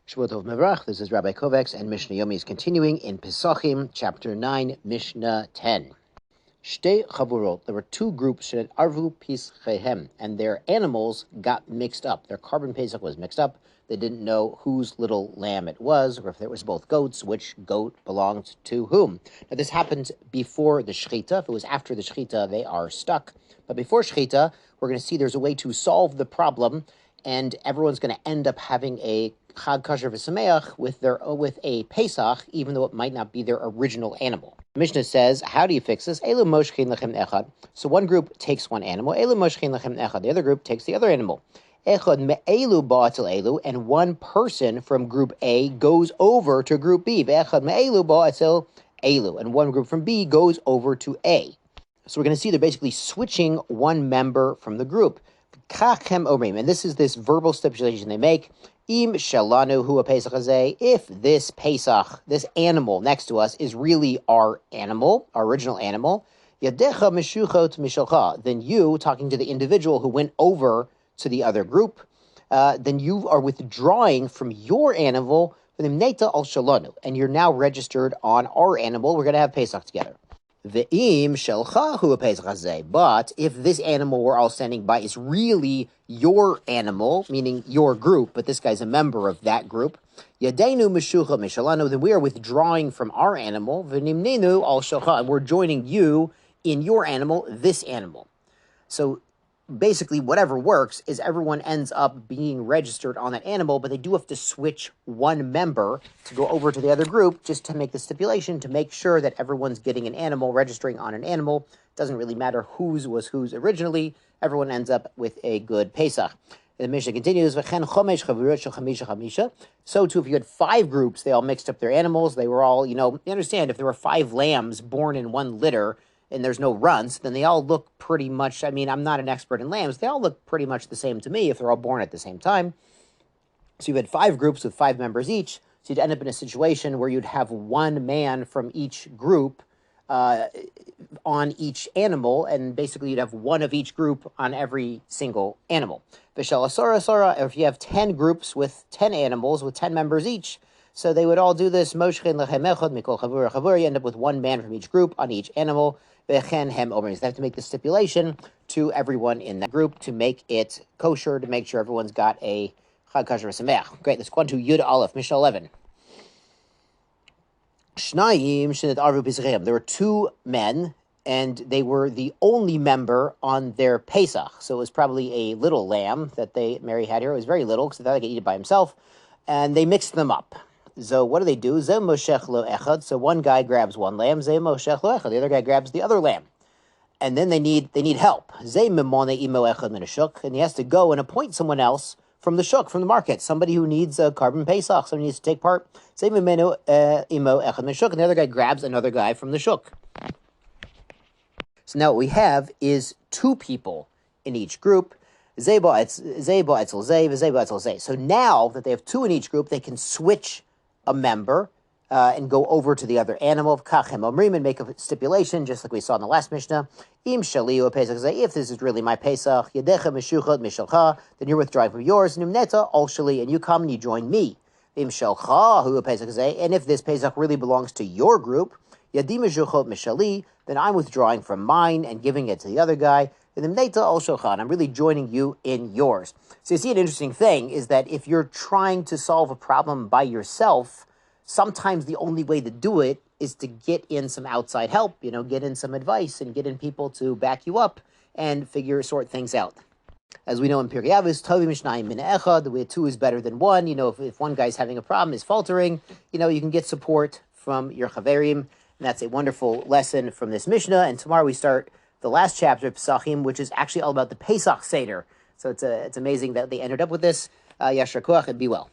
Shavuot Tov Mevarach. This is Rabbi Kovacs, and Mishnah Yomi is continuing in Pesachim, chapter 9, Mishnah 10. Shtei chavurot. There were two groups that arvu pischehem, and their animals got mixed up. Their carbon Pesach was mixed up. They didn't know whose little lamb it was, or if it was both goats, which goat belonged to whom. Now, this happened before the shechita. If it was after the shechita, they are stuck. But before shechita, we're going to see there's a way to solve the problem, and everyone's going to end up having a Chag Kasher V'Sameach with a Pesach, even though it might not be their original animal. The Mishnah says, how do you fix this? Elu moshchin lechem echad. So one group takes one animal. Elu moshchin lechem echad. The other group takes the other animal. Echad me'elu ba'atel elu. And one person from group A goes over to group B. Ve'echad me'elu ba'atel elu. And one group from B goes over to A. So we're going to see they're basically switching one member from the group. And this is this verbal stipulation they make. Im shalanu hu Pesach hazeh. If this Pesach, this animal next to us, is really our animal, our original animal, yadecha meshuchot mishalcha. Then you, talking to the individual who went over to the other group, then you are withdrawing from your animal for the mneta al shalanu, and you're now registered on our animal. We're going to have Pesach together. Ve'im shelcha hu Pesach hazeh. But if this animal we're all standing by is really your animal, meaning your group, but this guy's a member of that group, yadeinu meshucha mishalanu, then we are withdrawing from our animal, v'nimnenu al shelcha, and we're joining you in your animal, this animal. So basically, whatever works is everyone ends up being registered on that animal, but they do have to switch one member to go over to the other group just to make the stipulation to make sure that everyone's getting an animal, registering on an animal. Doesn't really matter whose was whose originally. Everyone ends up with a good Pesach. And the Mishnah continues, so too, if you had 5 groups, they all mixed up their animals, they were all, you understand, if there were 5 lambs born in one litter, and there's no runs, then they all look pretty much, I'm not an expert in lambs, they all look pretty much the same to me if they're all born at the same time. So you had 5 groups with 5 members each, so you'd end up in a situation where you'd have one man from each group on each animal, and basically you'd have one of each group on every single animal. If you have 10 groups with 10 animals, with 10 members each, so they would all do this, you end up with one man from each group on each animal. They have to make the stipulation to everyone in that group to make it kosher, to make sure everyone's got a Chag Kasher V'Sameach. Great, let's go on to Yud Aleph, Mishnah 11. There were 2 men, and they were the only member on their Pesach. So it was probably a little lamb that Mary had here. It was very little, because they thought they could eat it by himself. And they mixed them up. So what do? So one guy grabs one lamb, the other guy grabs the other lamb. And then they need help. And he has to go and appoint someone else from the shuk, from the market, somebody who needs a carbon Pesach, somebody needs to take part. And the other guy grabs another guy from the shuk. So now what we have is 2 people in each group. So now that they have 2 in each group, they can switch a member and go over to the other animal. And make a stipulation, just like we saw in the last Mishnah. If this is really my Pesach, then you're withdrawing from yours. And you come and you join me. And if this Pesach really belongs to your group, then I'm withdrawing from mine and giving it to the other guy. I'm really joining you in yours. So you see, an interesting thing is that if you're trying to solve a problem by yourself, sometimes the only way to do it is to get in some outside help, get in some advice and get in people to back you up and sort things out. As we know in Pirkei Avos, Tovim Shnayim min echad, the way 2 is better than 1. If one guy's having a problem, is faltering, you can get support from your chaverim. And that's a wonderful lesson from this Mishnah. And tomorrow we start the last chapter of Pesachim, which is actually all about the Pesach Seder. So it's amazing that they ended up with this. Yashar Koach, and be well.